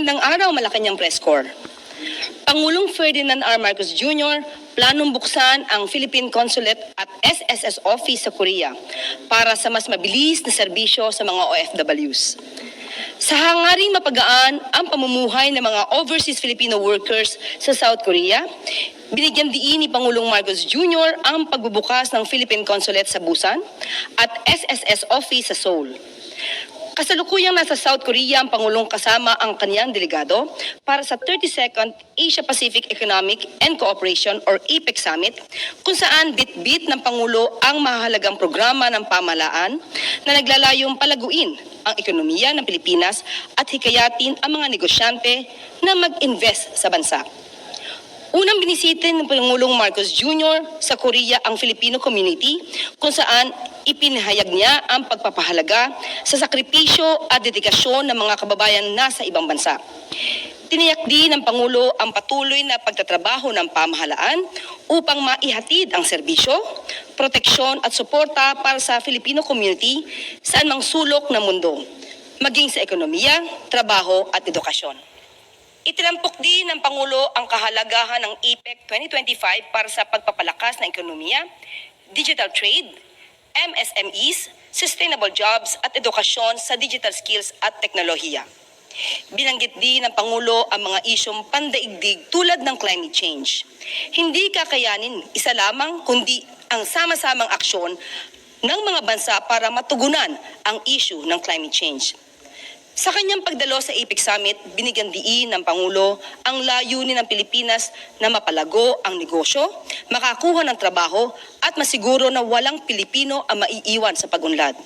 Magandang araw, Malacanang Press Corps. Pangulong Ferdinand R. Marcos Jr. planong buksan ang Philippine Consulate at SSS Office sa Korea para sa mas mabilis na serbisyo sa mga OFWs. Sa hangaring mapagaan ang pamumuhay ng mga overseas Filipino workers sa South Korea, binigyan diin ni Pangulong Marcos Jr. ang pagbubukas ng Philippine Consulate sa Busan at SSS Office sa Seoul. Kasalukuyang nasa South Korea ang Pangulong kasama ang kaniyang delegado para sa 32nd Asia-Pacific Economic and Cooperation or APEC Summit, kung saan bit-bit ng Pangulo ang mahalagang programa ng pamahalaan na naglalayong palaguin ang ekonomiya ng Pilipinas at hikayatin ang mga negosyante na mag-invest sa bansa. Unang binisita ng Pangulong Marcos Jr. sa Korea ang Filipino community, kung saan ipinahayag niya ang pagpapahalaga sa sakripisyo at dedikasyon ng mga kababayan nasa ibang bansa. Tiniyak din ng Pangulo ang patuloy na pagtatrabaho ng pamahalaan upang maihatid ang serbisyo, proteksyon at suporta para sa Filipino community sa anumang sulok ng mundo, maging sa ekonomiya, trabaho at edukasyon. Itinampok din ng Pangulo ang kahalagahan ng APEC 2025 para sa pagpapalakas ng ekonomiya, digital trade, MSMEs, sustainable jobs at edukasyon sa digital skills at teknolohiya. Binanggit din ng Pangulo ang mga isyong pandaigdig tulad ng climate change. Hindi kakayanin isa lamang kundi ang sama-samang aksyon ng mga bansa para matugunan ang issue ng climate change. Sa kanyang pagdalo sa APEC Summit, binigyan diin ng Pangulo ang layunin ng Pilipinas na mapalago ang negosyo, makakuha ng trabaho at masiguro na walang Pilipino ang maiiwan sa pag-unlad.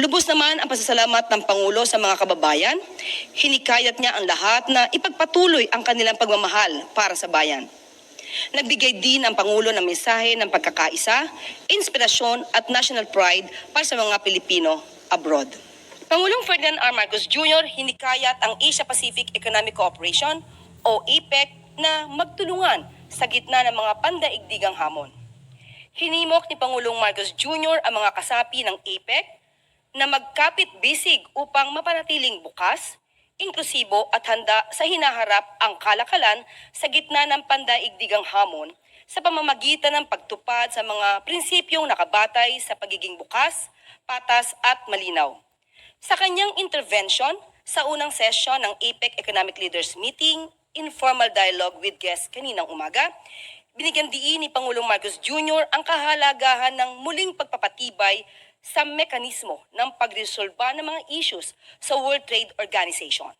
Lubos naman ang pasasalamat ng Pangulo sa mga kababayan. Hinikayat niya ang lahat na ipagpatuloy ang kanilang pagmamahal para sa bayan. Nagbigay din ang Pangulo ng mensahe ng pagkakaisa, inspirasyon at national pride para sa mga Pilipino abroad. Pangulong Ferdinand R. Marcos Jr. hinikayat ang Asia-Pacific Economic Cooperation o APEC na magtulungan sa gitna ng mga pandaigdigang hamon. Hinimok ni Pangulong Marcos Jr. ang mga kasapi ng APEC na magkapit-bisig upang mapanatiling bukas, inklusibo at handa sa hinaharap ang kalakalan sa gitna ng pandaigdigang hamon sa pamamagitan ng pagtupad sa mga prinsipyong nakabatay sa pagiging bukas, patas at malinaw. Sa kanyang intervention sa unang session ng APEC Economic Leaders Meeting, Informal Dialogue with Guests kaninang umaga, binigyan diin ni Pangulong Marcos Jr. ang kahalagahan ng muling pagpapatibay sa mekanismo ng pagresolba ng mga issues sa World Trade Organization.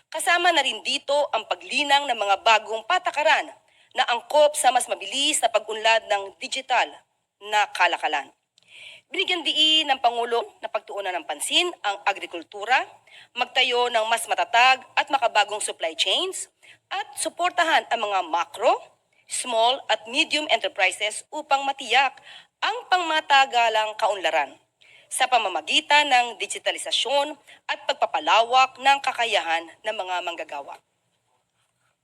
Kasama na rin dito ang paglinang ng mga bagong patakaran na angkop sa mas mabilis na pag-unlad ng digital na kalakalan. Binigyan diin ng Pangulo na pagtuunan ng pansin ang agrikultura, magtayo ng mas matatag at makabagong supply chains, at suportahan ang mga macro, small at medium enterprises upang matiyak ang pangmatagalang kaunlaran sa pamamagitan ng digitalisasyon at pagpapalawak ng kakayahan ng mga manggagawa.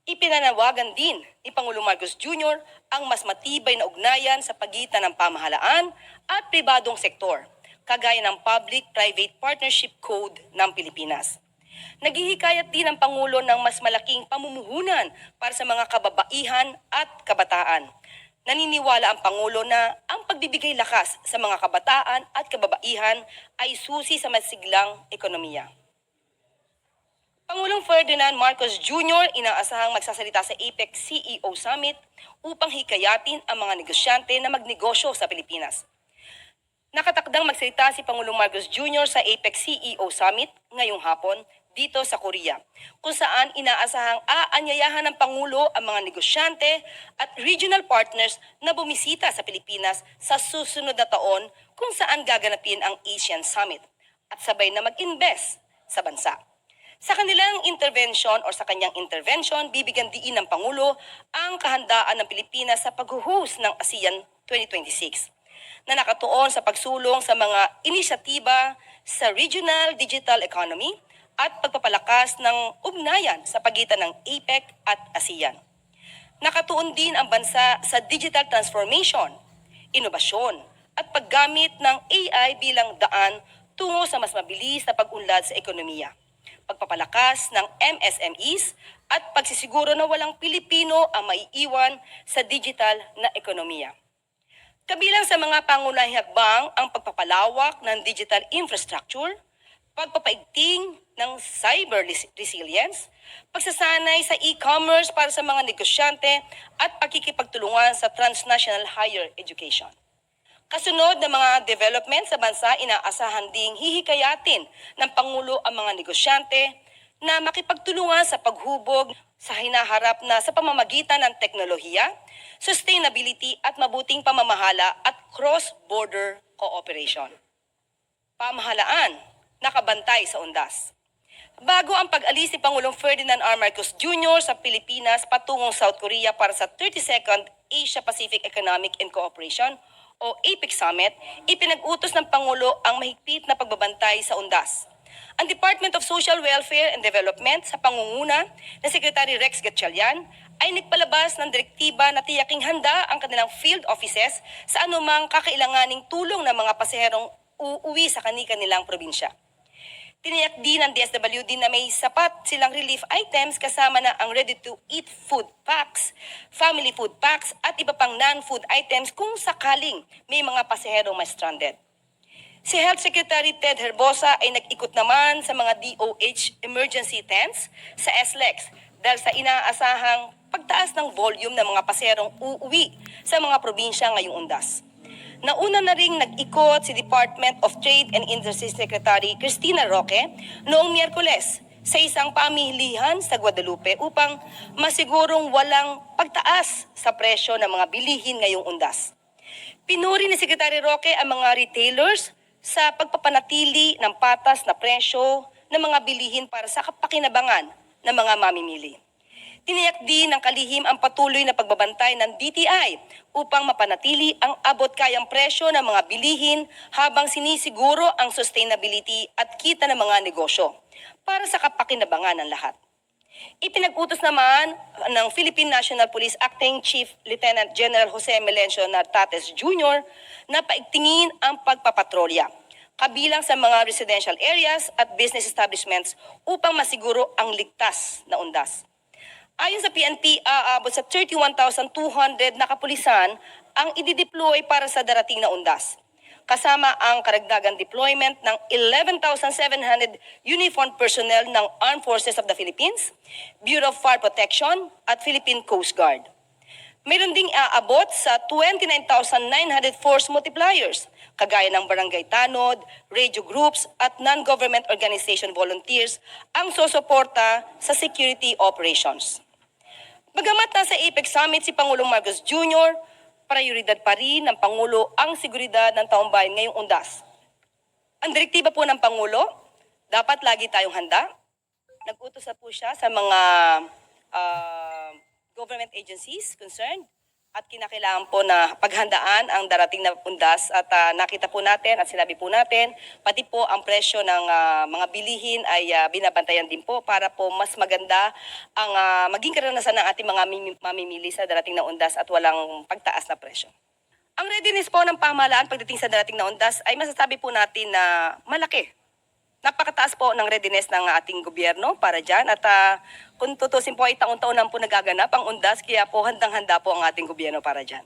Ipinanawagan din ni Pangulong Marcos Jr. ang mas matibay na ugnayan sa pagitan ng pamahalaan at pribadong sektor, kagaya ng Public-Private Partnership Code ng Pilipinas. Naghihikayat din ang Pangulo ng mas malaking pamumuhunan para sa mga kababaihan at kabataan. Naniniwala ang Pangulo na ang pagbibigay lakas sa mga kabataan at kababaihan ay susi sa masiglang ekonomiya. Pangulong Ferdinand Marcos Jr. inaasahang magsasalita sa APEC CEO Summit upang hikayatin ang mga negosyante na magnegosyo sa Pilipinas. Nakatakdang magsalita si Pangulong Marcos Jr. sa APEC CEO Summit ngayong hapon dito sa Korea, kung saan inaasahang aanyayahan ng Pangulo ang mga negosyante at regional partners na bumisita sa Pilipinas sa susunod na taon, kung saan gaganapin ang Asian Summit at sabay na mag-invest sa bansa. Sa kanyang intervention, bibigyan diin ng Pangulo ang kahandaan ng Pilipinas sa pag-host ng ASEAN 2026 na nakatuon sa pagsulong sa mga inisyatiba sa regional digital economy at pagpapalakas ng ugnayan sa pagitan ng APEC at ASEAN. Nakatuon din ang bansa sa digital transformation, inobasyon at paggamit ng AI bilang daan tungo sa mas mabilis na pag-unlad sa ekonomiya. pagpapalakas ng MSMEs at pagsisiguro na walang Pilipino ang maiiwan sa digital na ekonomiya. Kabilang sa mga pangunahing hakbang ang pagpapalawak ng digital infrastructure, pagpapaigting ng cyber resilience, pagsasanay sa e-commerce para sa mga negosyante at pakikipagtulungan sa transnational higher education. Kasunod ng mga development sa bansa, inaasahan ding hihikayatin ng Pangulo ang mga negosyante na makipagtulungan sa paghubog sa hinaharap na sa pamamagitan ng teknolohiya, sustainability at mabuting pamamahala at cross-border cooperation. Pamahalaan, nakabantay sa undas. Bago ang pag-alis ni Pangulong Ferdinand R. Marcos Jr. sa Pilipinas patungong South Korea para sa 32nd Asia-Pacific Economic and Cooperation o APEC Summit, ipinag-utos ng Pangulo ang mahigpit na pagbabantay sa undas. Ang Department of Social Welfare and Development sa pangunguna ng Secretary Rex Gatchalian ay nagpalabas ng direktiba na tiyaking handa ang kanilang field offices sa anumang kakailanganing tulong ng mga pasaherong uuwi sa kanilang probinsya. Tiniyak din ng DSWD na may sapat silang relief items kasama na ang ready-to-eat food packs, family food packs at iba pang non-food items kung sakaling may mga pasaherong may stranded. Si Health Secretary Ted Herbosa ay nag-ikot naman sa mga DOH emergency tents sa SLEX dahil sa inaasahang pagtaas ng volume ng mga pasaherong uuwi sa mga probinsya ngayong undas. Nauna na ring nag-ikot si Department of Trade and Industry Secretary Cristina Roque noong Miyerkules sa isang pamilihan sa Guadalupe upang masigurong walang pagtaas sa presyo ng mga bilihin ngayong undas. Pinuri ni Secretary Roque ang mga retailers sa pagpapanatili ng patas na presyo ng mga bilihin para sa kapakinabangan ng mga mamimili. Tiniyak din ng kalihim ang patuloy na pagbabantay ng DTI upang mapanatili ang abot-kayang presyo ng mga bilihin habang sinisiguro ang sustainability at kita ng mga negosyo para sa kapakinabangan ng lahat. Ipinag-utos naman ng Philippine National Police Acting Chief Lieutenant General Jose Melencio Nartates Jr. na paigtingin ang pagpapatrolya kabilang sa mga residential areas at business establishments upang masiguro ang ligtas na undas. Ayon sa PNP, aabot sa 31,200 na kapulisan ang idideploy para sa darating na undas. Kasama ang karagdagang deployment ng 11,700 uniformed personnel ng Armed Forces of the Philippines, Bureau of Fire Protection at Philippine Coast Guard. Mayroon ding aabot sa 29,900 force multipliers, kagaya ng barangay tanod, radio groups at non-government organization volunteers ang susuporta sa security operations. Bagamat nasa APEC Summit si Pangulong Marcos Jr., prioridad pa rin ng Pangulo ang seguridad ng taong bayan ngayong undas. Ang direktiba po ng Pangulo, dapat lagi tayong handa. Nag-utos na po siya sa mga government agencies concerned at kinakailangan po na paghandaan ang darating na undas at nakita po natin at sinabi po natin, pati po ang presyo ng mga bilihin ay binabantayan din po para po mas maganda ang maging karanasan ng ating mga mamimili sa darating na undas at walang pagtaas na presyo. Ang readiness po ng pamahalaan pagdating sa darating na undas ay masasabi po natin na malaki. Napakataas po ng readiness ng ating gobyerno para dyan at kung tutusin po ay taon-taon na po nagaganap ang undas kaya po handang-handa po ang ating gobyerno para dyan.